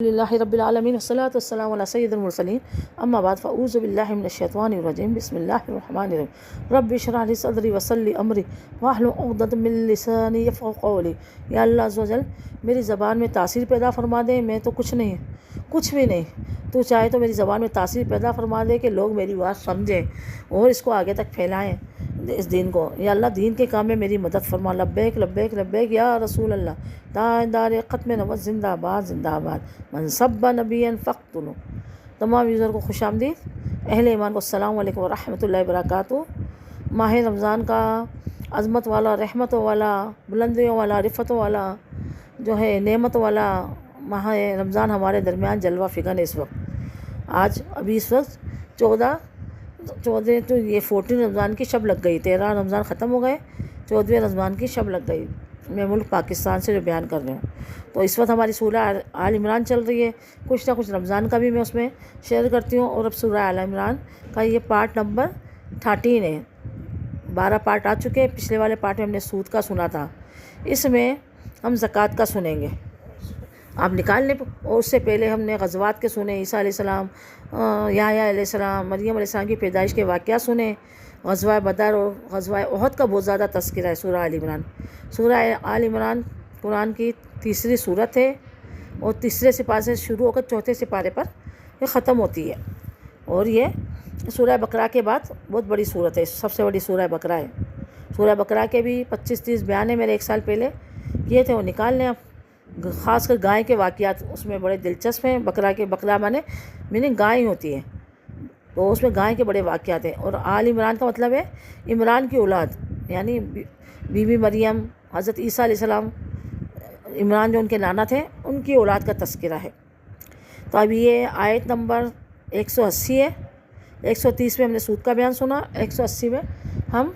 للہ رب العالمین والصلاۃ والسلام علی سید المرسلین اما بعد فاعوذ باللہ من الشیطان الرجیم بسم اللہ الرحمن الرحیم رب اشرح لی صدری ویسر لی امری واحلل عقدۃ من لسانی یفقہوا قولی۔ یا اللہ عز و جل میری زبان میں تاثیر پیدا فرما دے، میں تو کچھ نہیں، کچھ بھی نہیں، تو چاہے تو میری زبان میں تاثیر پیدا فرما دے کہ لوگ میری بات سمجھیں اور اس کو آگے تک پھیلائیں اس دین کو۔ یا اللہ دین کے کام میں میری مدد فرما، لبیک لبیک لبیک یا رسول اللہ، تاجدار ختم نبوت زندہ آباد زندہ آباد، من سب نبیا فاقتلوا۔ تمام یوزر کو خوش آمدید، اہل ایمان کو السلام علیکم ورحمۃ اللہ وبرکاتہ۔ ماہ رمضان کا عظمت والا، رحمتوں والا، بلندیوں والا، رفتوں والا، جو ہے نعمت والا ماہ رمضان ہمارے درمیان جلوہ فکن ہے اس وقت۔ آج ابھی اس وقت 14 تو یہ 14 رمضان کی شب لگ گئی، 13 رمضان ختم ہو گئے، 14ویں رمضان کی شب لگ گئی۔ میں ملک پاکستان سے جو بیان کر رہی ہوں، تو اس وقت ہماری سورہ آل عمران چل رہی ہے، کچھ نہ کچھ رمضان کا بھی میں اس میں شیئر کرتی ہوں۔ اور اب سورہ آل عمران کا یہ پارٹ نمبر 13 ہے، 12 پارٹ آ چکے ہیں۔ پچھلے والے پارٹ میں ہم نے سود کا سنا تھا، اس میں ہم زکوٰۃ کا سنیں گے، آپ نکال لیں۔ اور اس سے پہلے ہم نے غزوات کے سنے، عیسیٰ علیہ السلام، یحییٰ علیہ السلام، مریم علیہ السلام کی پیدائش کے واقعات سنے۔ غزوہ بدر اور غزوہ احد کا بہت زیادہ تذکرہ ہے سورہ آل عمران۔ سورہ آل عمران قرآن کی تیسری سورت ہے، اور تیسرے سپارے سے شروع ہو کر چوتھے سپارے پر یہ ختم ہوتی ہے۔ اور یہ سورہ بقرہ کے بعد بہت بڑی سورت ہے، سب سے بڑی سورہ بقرہ ہے۔ سورہ بقرہ کے بھی 25-30 بیان ہیں، میرے 1 سال پہلے کیے تھے، وہ نکال لیں آپ۔ خاص کر گائے کے واقعات اس میں بڑے دلچسپ ہیں۔ بقرہ مانے میننگ گائے ہوتی ہے، تو اس میں گائے کے بڑے واقعات ہیں۔ اور آل عمران کا مطلب ہے عمران کی اولاد، یعنی بی بی مریم، حضرت عیسیٰ علیہ السلام، عمران جو ان کے نانا تھے، ان کی اولاد کا تذکرہ ہے۔ تو اب یہ آیت نمبر 180 ہے۔ 130 میں ہم نے سود کا بیان سنا، 180 میں ہم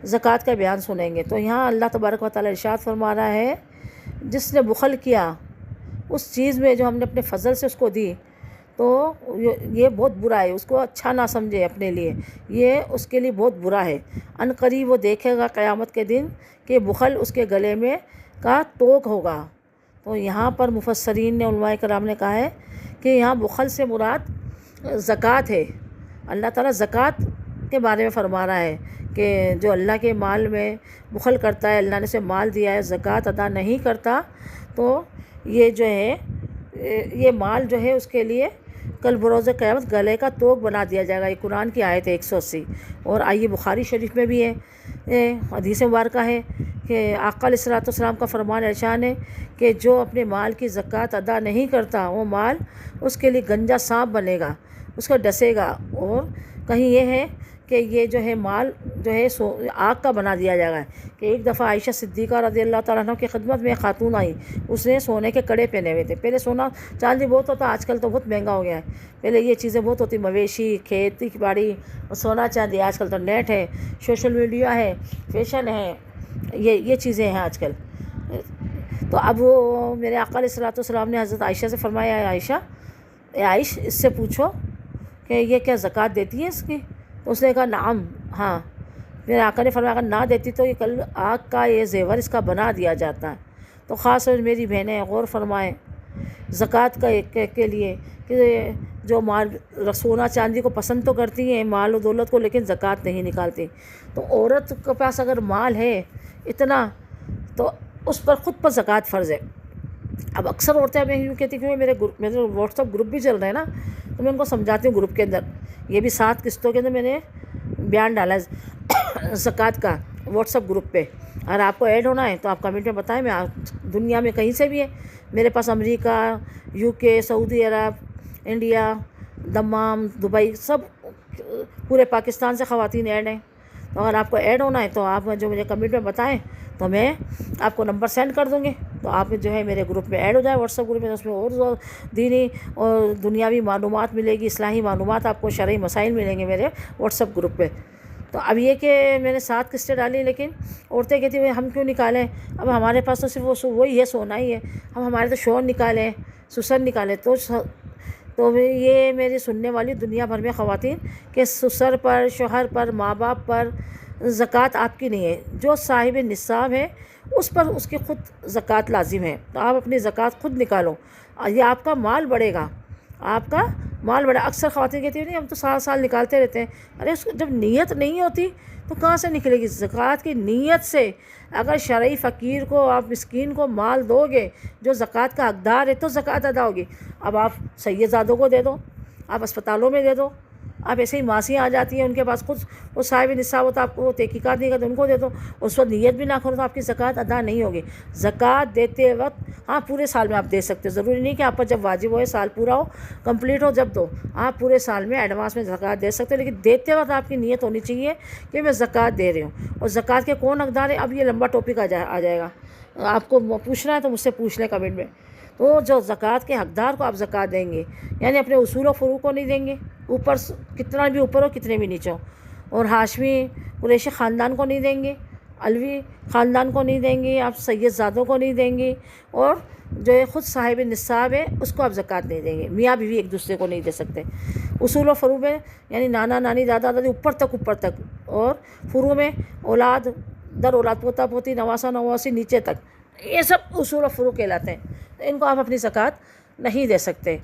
زکوٰۃ کا بیان سنیں گے۔ تو یہاں اللہ تبارک و تعالیٰ ارشاد فرما رہا ہے، جس نے بخل کیا اس چیز میں جو ہم نے اپنے فضل سے اس کو دی، تو یہ بہت برا ہے، اس کو اچھا نہ سمجھے اپنے لیے، یہ اس کے لیے بہت برا ہے۔ ان قریب وہ دیکھے گا قیامت کے دن کہ بخل اس کے گلے میں کا توق ہوگا۔ تو یہاں پر مفسرین نے، علماء کرام نے کہا ہے کہ یہاں بخل سے مراد زکوٰۃ ہے۔ اللہ تعالیٰ زکوٰۃ کے بارے میں فرما رہا ہے کہ جو اللہ کے مال میں بخل کرتا ہے، اللہ نے اسے مال دیا ہے، زکوٰۃ ادا نہیں کرتا، تو یہ جو ہے یہ مال جو ہے اس کے لیے کل بروز قیامت گلے کا توق بنا دیا جائے گا۔ یہ قرآن کی آیت ہے 180۔ اور آئیے بخاری شریف میں بھی ہے، حدیث مبارکہ ہے کہ آقا علیہ الصلوۃ والسلام کا فرمان ارشاد ہے کہ جو اپنے مال کی زکوٰۃ ادا نہیں کرتا، وہ مال اس کے لیے گنجا سانپ بنے گا، اس کو ڈسے گا۔ اور کہیں یہ ہے کہ یہ جو ہے مال جو ہے آگ کا بنا دیا جائے گا۔ کہ ایک دفعہ عائشہ صدیقہ رضی اللہ تعالیٰ عنہ کی خدمت میں خاتون آئی، اس نے سونے کے کڑے پہنے ہوئے تھے۔ پہلے سونا چاندی بہت ہوتا، آج کل تو بہت مہنگا ہو گیا ہے۔ پہلے یہ چیزیں بہت ہوتی، مویشی، کھیتی باڑی، اور سونا چاندی۔ آج کل تو نیٹ ہے، سوشل میڈیا ہے، فیشن ہے، یہ چیزیں ہیں آج کل۔ تو اب وہ میرے آقا علیہ الصلوۃ والسلام نے حضرت عائشہ سے فرمایا، عائشہ عائش اس سے پوچھو کہ یہ کیا زکوٰۃ دیتی ہے اس کی؟ تو اس نے کہا نعم، ہاں۔ میرے آقا نے فرمایا اگر نہ دیتی تو یہ کل آگ کا یہ زیور اس کا بنا دیا جاتا ہے۔ تو خاص طور میری بہنیں غور فرمائیں زکوٰۃ کے لیے، کہ جو مال سونا چاندی کو پسند تو کرتی ہیں، مال و دولت کو، لیکن زکوٰۃ نہیں نکالتی۔ تو عورت کے پاس اگر مال ہے اتنا، تو اس پر خود پر زکوٰۃ فرض ہے۔ اب اکثر عورتیں میں یوں کہتی کہ میرے واٹس ایپ گروپ بھی چل رہے ہیں نا، تو میں ان کو سمجھاتی ہوں گروپ کے اندر، یہ بھی 7 قسطوں کے اندر میں نے بیان ڈالا ہے زکوٰۃ کا واٹس ایپ گروپ پہ۔ اگر آپ کو ایڈ ہونا ہے تو آپ کمنٹ میں بتائیں، میں دنیا میں کہیں سے بھی ہے، میرے پاس امریکہ، UK، سعودی عرب، انڈیا، دمام، دبئی، سب پورے پاکستان سے خواتین ایڈ ہیں۔ تو اگر آپ کو ایڈ ہونا ہے تو آپ جو مجھے کمنٹ میں بتائیں، تو میں آپ کو نمبر سینڈ کر دوں گی، تو آپ جو ہے میرے گروپ میں ایڈ ہو جائے، واٹس ایپ گروپ میں۔ اس میں اور دینی اور دنیاوی معلومات ملے گی، اصلاحی معلومات، آپ کو شرعی مسائل ملیں گے میرے واٹس ایپ گروپ پہ۔ تو اب یہ کہ میں نے 7 قسطیں ڈالی، لیکن عورتیں کہتی ہیں ہم کیوں نکالیں، اب ہمارے پاس تو صرف وہی ہے، سونا ہی ہے، ہمارے تو شوہر نکالیں، سسر نکالیں۔ تو یہ میری سننے والی دنیا بھر میں خواتین کہ سسر پر، شوہر پر، ماں باپ پر، زکوٰۃ آپ کی نہیں ہے، جو صاحب نصاب ہے اس پر اس کی خود زکوٰۃ لازم ہے، تو آپ اپنی زکوٰۃ خود نکالو، یہ آپ کا مال بڑھے گا، آپ کا مال بڑھا۔ اکثر خواتین کہتی ہیں نہیں ہم تو سال سال نکالتے رہتے ہیں، ارے جب نیت نہیں ہوتی تو کہاں سے نکلے گی؟ زکوٰۃ کی نیت سے اگر شرعی فقیر کو، آپ مسکین کو مال دو گے جو زکوٰۃ کا حقدار ہے تو زکوٰۃ ادا ہوگی۔ اب آپ سید زادوں کو دے دو، آپ اسپتالوں میں دے دو، آپ ایسے ہی ماسیاں آ جاتی ہیں ان کے پاس خود وہ صاحب نصاب ہوتا ہے، آپ کو وہ تحقیقات نہیں کرتے ان کو دے دو، اس وقت نیت بھی نہ کرو تو آپ کی زکوٰۃ ادا نہیں ہوگی۔ زکوٰۃ دیتے وقت ہاں پورے سال میں آپ دے سکتے ہو، ضروری نہیں کہ آپ پر جب واجب ہوئے سال پورا ہو کمپلیٹ ہو جب دو، آپ پورے سال میں ایڈوانس میں زکوٰۃ دے سکتے ہو، لیکن دیتے وقت آپ کی نیت ہونی چاہیے کہ میں زکوٰۃ دے رہی ہوں۔ اور زکوٰۃ کے کون حقدار ہے اب یہ لمبا ٹاپک آ جائے گا، آپ کو پوچھنا ہے تو مجھ سے پوچھ لیں کمنٹ میں۔ تو جو زکوٰۃ کے حقدار کو آپ زکوٰۃ دیں گے، یعنی اپنے اصول و فروع کو نہیں دیں گے، اوپر کتنا بھی اوپر ہو کتنے بھی نیچے ہو، اور ہاشمی قریشی خاندان کو نہیں دیں گے، علوی خاندان کو نہیں دیں گے، آپ سید زادوں کو نہیں دیں گے، اور جو خود صاحب نصاب ہے اس کو آپ زکوٰۃ نہیں دیں گے۔ میاں بیوی ایک دوسرے کو نہیں دے سکتے۔ اصول و فروع میں یعنی نانا نانی دادا دادی اوپر تک، اور فروع میں اولاد در اولاد پوتا پوتی نواسا نواسی نیچے تک، یہ سب اصول و فروع کہلاتے ہیں، تو ان کو آپ اپنی زکوٰۃ نہیں دے سکتے۔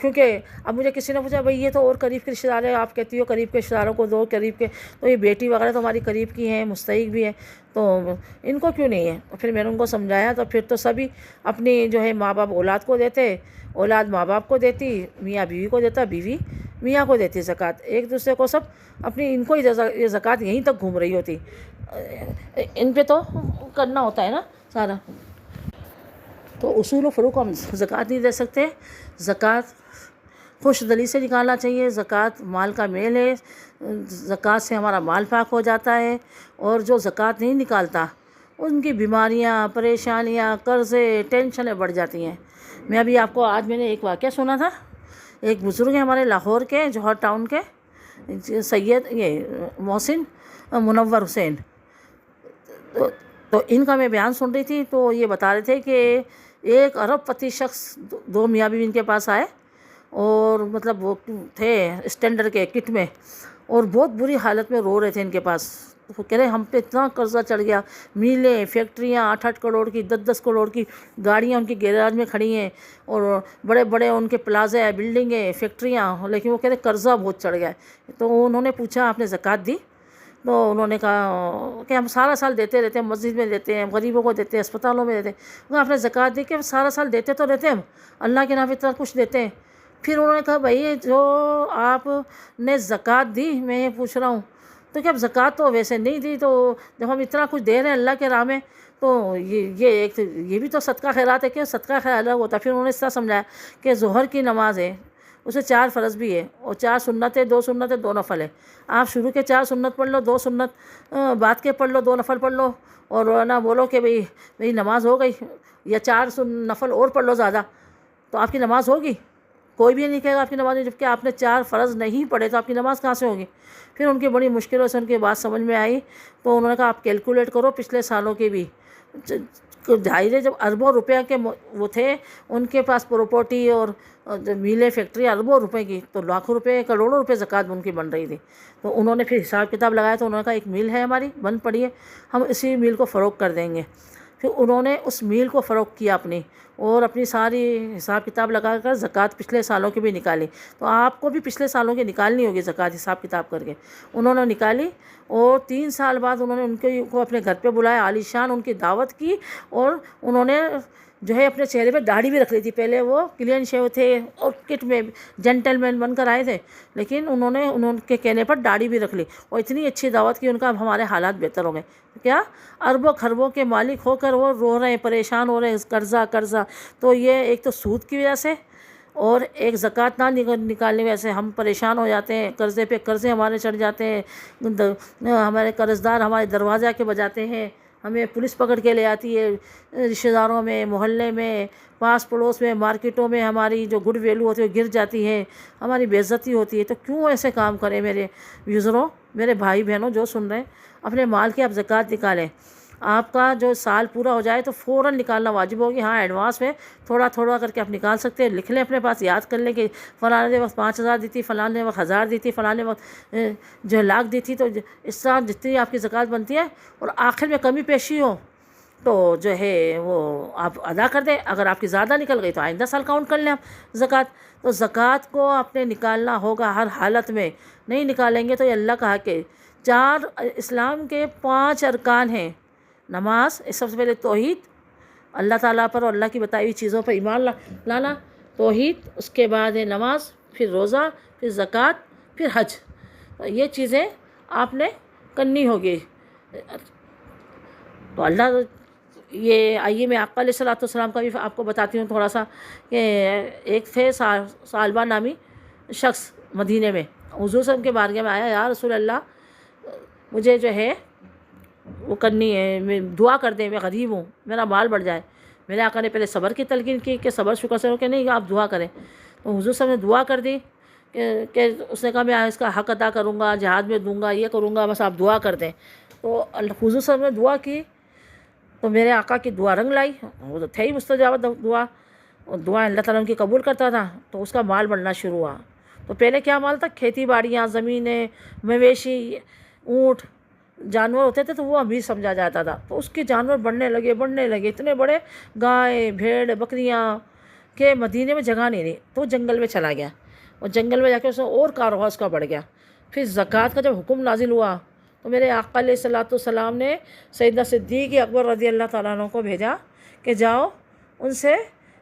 کیونکہ اب مجھے کسی نے پوچھا بھائی یہ تو اور قریب کے رشتہ دار ہے، آپ کہتی ہو قریب کے رشتہ داروں کو دو، قریب کے تو یہ بیٹی وغیرہ تو ہماری قریب کی ہیں، مستحق بھی ہے، تو ان کو کیوں نہیں ہے؟ پھر میں نے ان کو سمجھایا تو پھر تو سبھی اپنی جو ہے ماں باپ اولاد کو دیتے، اولاد ماں باپ کو دیتی، میاں بیوی کو دیتا، بیوی میاں کو دیتی زکوٰۃ، ایک دوسرے کو سب اپنی، ان کو یہ زکوٰۃ یہیں تک گھوم رہی ہوتی، ان پہ تو کرنا ہوتا ہے نا سارا۔ تو اصول و فروع کو ہم زکوٰۃ نہیں دے سکتے۔ زکوٰۃ خوش دلی سے نکالنا چاہیے، زکوٰۃ مال کا میل ہے، زکوٰۃ سے ہمارا مال پاک ہو جاتا ہے، اور جو زکوٰۃ نہیں نکالتا ان کی بیماریاں، پریشانیاں، قرضے، ٹینشنیں بڑھ جاتی ہیں۔ میں ابھی آپ کو آج میں نے ایک واقعہ سنا تھا، ایک بزرگ ہیں ہمارے لاہور کے، جوہر ٹاؤن کے، سید محسن منور حسین، تو ان کا میں بیان سن رہی تھی، تو یہ بتا رہے تھے کہ 1 ارب پتی شخص دو میاں بیوی ان کے پاس آئے، اور مطلب وہ تھے اسٹینڈرڈ کے کٹ میں، اور بہت بری حالت میں رو رہے تھے ان کے پاس، وہ کہہ رہے ہم پہ اتنا قرضہ چڑھ گیا، میلیں، فیکٹریاں 8-8 کروڑ کی، 10-10 کروڑ کی گاڑیاں ان کی گیراج میں کھڑی ہیں، اور بڑے بڑے ان کے پلازے ہیں، بلڈنگیں، فیکٹریاں، لیکن وہ کہہ رہے قرضہ بہت چڑھ گیا ہے۔ تو انہوں نے پوچھا آپ نے زکوٰۃ دی؟ تو انہوں نے کہا کہ ہم سارا سال دیتے رہتے ہیں، مسجد میں دیتے ہیں، غریبوں کو دیتے ہیں، اسپتالوں میں دیتے ہیں۔ کہا آپ نے زکوٰۃ دی؟ کہ سارا سال دیتے تو رہتے ہیں ہم، اللہ کے نام اتنا کچھ دیتے ہیں۔ پھر انہوں نے کہا بھائی جو آپ نے زکوٰۃ دی میں یہ پوچھ رہا ہوں، تو کہ اب زکوٰۃ تو ویسے نہیں دی، تو جب ہم اتنا کچھ دے رہے ہیں اللہ کے راہ میں، تو یہ بھی تو صدقہ خیرات ہے، کہ صدقہ خیر الگ ہوتا ہے۔ پھر انہوں نے اس طرح سمجھایا کہ ظہر کی نماز ہے، اسے 4 فرض بھی ہے، اور 4 سنت ہے، 2 سنت ہے، 2 نفل ہے۔ آپ شروع کے 4 سنت پڑھ لو، 2 سنت بعد کے پڑھ لو، 2 نفل پڑھ لو، اور نہ بولو کہ بھئی نماز ہو گئی، یا 4 نفل اور پڑھ لو زیادہ، تو آپ کی نماز ہوگی؟ کوئی بھی نہیں کہے گا آپ کی نماز، جبکہ آپ نے 4 فرض نہیں پڑھے تو آپ کی نماز کہاں سے ہوگی؟ پھر ان کی بڑی مشکلوں سے ان کی بات سمجھ میں آئی، تو انہوں نے کہا آپ کیلکولیٹ کرو پچھلے سالوں کی بھی، ظاہر ہے جب اربوں روپے کے وہ تھے ان کے پاس پراپرٹی اور میلیں، فیکٹری اربوں روپے کی، تو لاکھوں روپے، کروڑوں روپے زکوٰۃ ان کی بن رہی تھی۔ تو انہوں نے پھر حساب کتاب لگایا، تو انہوں نے کہا ایک میل ہے ہماری بند پڑی ہے، ہم اسی میل کو فروغ کر دیں گے۔ پھر انہوں نے اس میل کو فروغ کیا اپنی، اور اپنی ساری حساب کتاب لگا کر زکوٰۃ پچھلے سالوں کی بھی نکالی۔ تو آپ کو بھی پچھلے سالوں کی نکالنی ہوگی زکوٰۃ، حساب کتاب کر کے انہوں نے نکالی، اور 3 سال بعد انہوں نے ان کو اپنے گھر پہ بلایا، عالی شان ان کی دعوت کی، اور انہوں نے جو ہے اپنے چہرے پہ داڑھی بھی رکھ لی تھی۔ پہلے وہ کلین شیو تھے اور کٹ میں جینٹل مین بن کر آئے تھے، لیکن انہوں کے کہنے پر داڑھی بھی رکھ لی، اور اتنی اچھی دعوت کی ان کا، اب ہمارے حالات بہتر ہو گئے۔ کیا اربوں خربوں کے مالک ہو کر وہ رو رہے ہیں، پریشان ہو رہے ہیں، قرضہ۔ تو یہ ایک تو سود کی وجہ سے، اور ایک زکوٰۃ نہ نکالنے کی وجہ سے ہم پریشان ہو جاتے ہیں، قرضے پہ قرضے ہمارے چڑھ جاتے ہیں، ہمارے قرض دار ہمارے دروازے کے بجاتے ہیں، ہمیں پولیس پکڑ کے لے آتی ہے، رشتہ داروں میں، محلے میں، پاس پڑوس میں، مارکیٹوں میں ہماری جو گڈ ویلو ہوتی ہے وہ گر جاتی ہے، ہماری بے عزتی ہوتی ہے۔ تو کیوں ایسے کام کریں میرے یوزروں، میرے بھائی بہنوں جو سن رہے ہیں، اپنے مال کی آپ زکوٰۃ نکالیں، آپ کا جو سال پورا ہو جائے تو فوراً نکالنا واجب ہوگی۔ ہاں ایڈوانس میں تھوڑا تھوڑا کر کے آپ نکال سکتے ہیں، لکھ لیں اپنے پاس، یاد کر لیں کہ فلاں نے وقت 5,000 دی تھی، فلاں نے وقت 1,000 دی تھی، فلاں نے وقت جو ہے لاکھ دی تھی، تو اس طرح جتنی آپ کی زکوٰۃ بنتی ہے اور آخر میں کمی پیشی ہو تو جو ہے وہ آپ ادا کر دیں۔ اگر آپ کی زیادہ نکل گئی تو آئندہ سال کاؤنٹ کر لیں آپ زکوٰۃ۔ تو زکوٰۃ کو آپ نے نکالنا ہوگا ہر حالت میں، نہیں نکالیں گے تو یہ اللہ کہا کہ 4 اسلام کے 5 ارکان ہیں۔ نماز، سب سے پہلے توحید، اللہ تعالیٰ پر اور اللہ کی بتائی ہوئی چیزوں پر ایمان لانا، توحید، اس کے بعد ہے نماز، پھر روزہ، پھر زکوٰۃ، پھر حج۔ یہ چیزیں آپ نے کرنی ہوگی۔ تو اللہ یہ آئیے میں آقا علیہ الصلوۃ والسلام کا بھی آپ کو بتاتی ہوں تھوڑا سا، کہ ایک تھے ثعلبہ نامی شخص مدینے میں، حضور صلی اللہ علیہ وسلم کے بارگاہ میں آیا، یا رسول اللہ مجھے جو ہے وہ کرنی ہے، میں دعا کر دیں، میں غریب ہوں، میرا مال بڑھ جائے۔ میرے آقا نے پہلے صبر کی تلقین کی کہ صبر شکر سے ہو کہ نہیں، آپ دعا کریں۔ تو حضور صلی اللہ علیہ وسلم نے دعا کر دی کہ اس نے کہا میں اس کا حق ادا کروں گا، جہاد میں دوں گا، یہ کروں گا، بس آپ دعا کر دیں۔ تو حضور صلی اللہ علیہ وسلم نے دعا کی تو میرے آقا کی دعا رنگ لائی، وہ تو تھے ہی مستجاب دعا، دعا اللہ تعالیٰ ان کی قبول کرتا تھا، تو اس کا مال بڑھنا شروع ہوا۔ تو پہلے کیا مال تھا؟ کھیتی باڑیاں، زمینیں، مویشی، اونٹ، جانور ہوتے تھے تو وہ امیر سمجھا جاتا تھا، تو اس کے جانور بڑھنے لگے، اتنے بڑے، گائے، بھیڑ، بکریاں، کہ مدینے میں جگہ نہیں رہی، تو جنگل میں چلا گیا، اور جنگل میں جا کے اس میں اور کاروبار اس کا بڑھ گیا۔ پھر زکوٰۃ کا جب حکم نازل ہوا تو میرے آقا علیہ الصلوۃ والسلام نے سیدنا صدیق اکبر رضی اللہ تعالیٰ عنہ کو بھیجا کہ جاؤ ان سے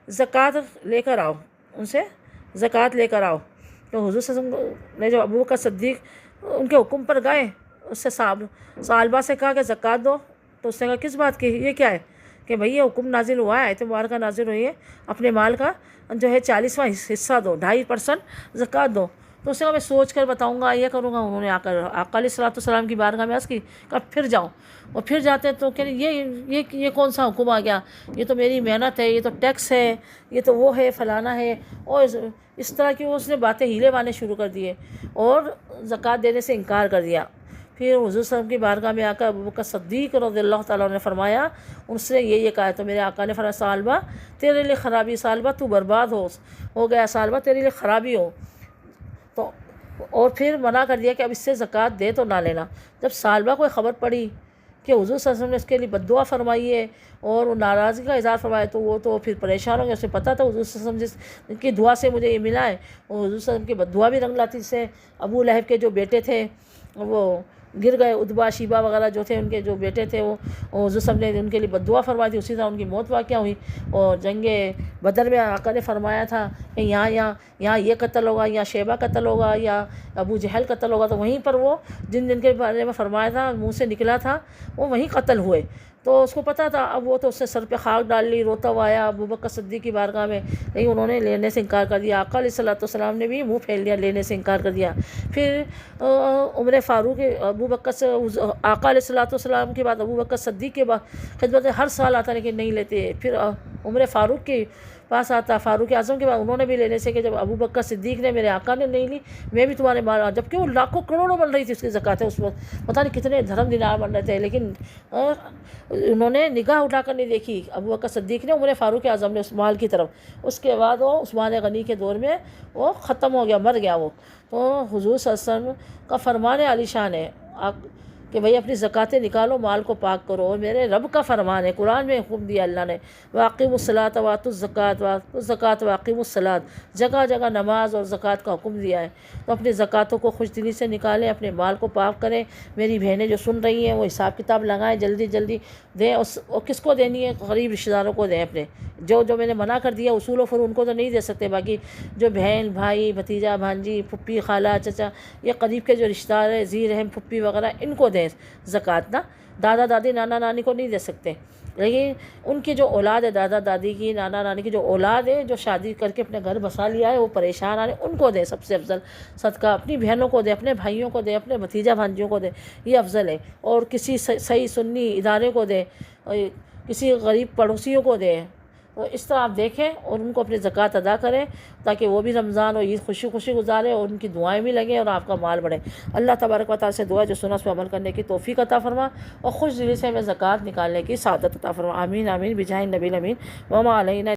زکوٰۃ لے کر آؤ، ان سے زکوٰۃ لے کر آؤ۔ تو حضور صلی اللہ علیہ وسلم نے جو ابو بکر صدیق ان کے حکم پر گئے، اس سے ثعلبہ سے کہا کہ زکوٰۃ دو، تو اس نے کہا کس بات کی، یہ کیا ہے کہ بھئی یہ حکم نازل ہوا ہے، آیت مبارکہ نازل ہوئی ہے، اپنے مال کا جو ہے 40واں حصہ دو، 2.5% زکوٰۃ دو۔ تو اس نے کہا میں سوچ کر بتاؤں گا، یہ کروں گا۔ انہوں نے آقا علیہ الصلوۃ والسلام کی بارگاہ میں عرض کی، کہا پھر جاؤ، اور پھر جاتے تو کہ یہ کون سا حکم آ گیا، یہ تو میری محنت ہے، یہ تو ٹیکس ہے، یہ تو وہ ہے، فلانا ہے، اور اس طرح کی اس نے باتیں ہیلے بانے شروع کر دیے اور زکوٰۃ دینے سے انکار کر دیا۔ پھر حضور صلی اللہ علیہ وسلم کی بارگاہ میں آ کر ابو بکر صدیق رضی اللہ تعالیٰ نے فرمایا، اس نے یہ کہا ہے، تو میرے آقا نے فرمایا ثعلبہ تیرے لیے خرابی، ثعلبہ تو برباد ہو گیا، ثعلبہ تیرے لیے خرابی ہو۔ تو اور پھر منع کر دیا کہ اب اس سے زکوٰۃ دے تو نہ لینا۔ جب ثعلبہ کو خبر پڑی کہ حضور صلی اللہ علیہ وسلم نے اس کے لیے بد دعا فرمائی ہے اور وہ ناراضگی کا اظہار فرمایا، تو وہ تو پھر پریشان ہو گیا۔ اسے پتہ تھا حضور صلی اللہ علیہ وسلم جس کی دعا سے مجھے یہ ملا ہے، وہ حضور صلی اللہ علیہ وسلم کی بد دعا بھی رنگ لاتی سے۔ ابو لہب کے جو بیٹے تھے وہ گر گئے، ادبا، شیبہ وغیرہ جو تھے ان کے جو بیٹے تھے وہ حضور صلی اللہ علیہ وسلم نے ان کے لیے بد دعا فرمائی تھی، اسی طرح ان کی موت واقعہ ہوئی۔ اور جنگ بدر میں آقا نے فرمایا تھا کہ یہاں یہ قتل ہوگا، یا شیبہ قتل ہوگا، یا ابو جہل قتل ہوگا، تو وہیں پر وہ جن کے بارے میں فرمایا تھا، منہ سے نکلا تھا، وہ وہیں قتل ہوئے۔ تو اس کو پتہ تھا، اب وہ تو اس نے سر پہ خاک ڈال لی، روتا ہوا آیا ابو بکر صدیق کی بارگاہ میں، لیکن انہوں نے لینے سے انکار کر دیا۔ آقا علیہ الصلوۃ والسلام نے بھی منہ پھیل لیا، لینے سے انکار کر دیا۔ پھر عمر فاروق ابو بکر سے آقا علیہ الصلوۃ والسلام کے بعد ابو بکر صدیق کے بعد خدمت ہر سال آتا لیکن نہیں لیتے۔ پھر عمر فاروق کے پاس آتا، فاروق اعظم کے بعد انہوں نے بھی لینے سے کہ جب ابو بکر صدیق نے میرے آقا نے نہیں لی، میں بھی تمہارے مال، جبکہ وہ لاکھوں کروڑوں بن رہی تھی اس کی زکوٰۃ ہے، اس وقت پتہ نہیں کتنے دھرم دینار بن رہے تھے، لیکن انہوں نے نگاہ اٹھا کر نہیں دیکھی ابو بکر صدیق نے، عمر فاروق اعظم نے اس مال کی طرف۔ اس کے بعد وہ عثمان غنی کے دور میں وہ ختم ہو گیا، مر گیا وہ۔ تو حضور صلی اللہ علیہ وسلم کا فرمان عالی شان ہے کہ بھئی اپنی زکوٰۃیں نکالو، مال کو پاک کرو، اور میرے رب کا فرمان ہے، قرآن میں حکم دیا اللہ نے، وَأَقِیمُوا الصَّلَاةَ وَآتُوا الزَّکَاةَ وَأَقِیمُوا الصَّلَاةَ، جگہ جگہ نماز اور زکوٰۃ کا حکم دیا ہے۔ تو اپنی زکوٰۃوں کو خوش دلی سے نکالیں، اپنے مال کو پاک کریں۔ میری بہنیں جو سن رہی ہیں وہ حساب کتاب لگائیں، جلدی جلدی دیں، اور کس کو دینی ہے؟ غریب رشتہ داروں کو دیں اپنے، جو میں نے منع کر دیا اصول و فروع ان کو تو نہیں دے سکتے، باقی جو بہن، بھائی، بھتیجا، بھانجی، پھپھی، خالہ، چچا، یہ قریب کے جو رشتہ دار ہیں، ذی رحم پھپھی وغیرہ، ان کو دیں زکوٰۃ نا۔ دادا دادی، نانا نانی کو نہیں دے سکتے، لیکن ان کی جو اولاد ہے، دادا دادی کی، نانا نانی کی جو اولاد ہے، جو شادی کر کے اپنے گھر بسا لیا ہے، وہ پریشان آ رہے ہیں، ان کو دیں سب سے افضل صدقہ۔ اپنی بہنوں کو دیں، اپنے بھائیوں کو دیں، اپنے بھتیجا بھانجیوں کو دیں، یہ افضل ہے۔ اور کسی صحیح سنی ادارے کو دیں، کسی غریب پڑوسیوں کو دیں، تو اس طرح آپ دیکھیں اور ان کو اپنی زکوٰۃ ادا کریں تاکہ وہ بھی رمضان اور عید خوشی خوشی گزارے اور ان کی دعائیں بھی لگیں اور آپ کا مال بڑھے۔ اللہ تبارک و تعالیٰ سے دعا جو سنا اس پہ عمل کرنے کی توفیق عطا فرما اور خوش دلی سے ہمیں زکوٰۃ نکالنے کی سعادت عطا فرما۔ آمین آمین بجاہ النبی الامین وما علینا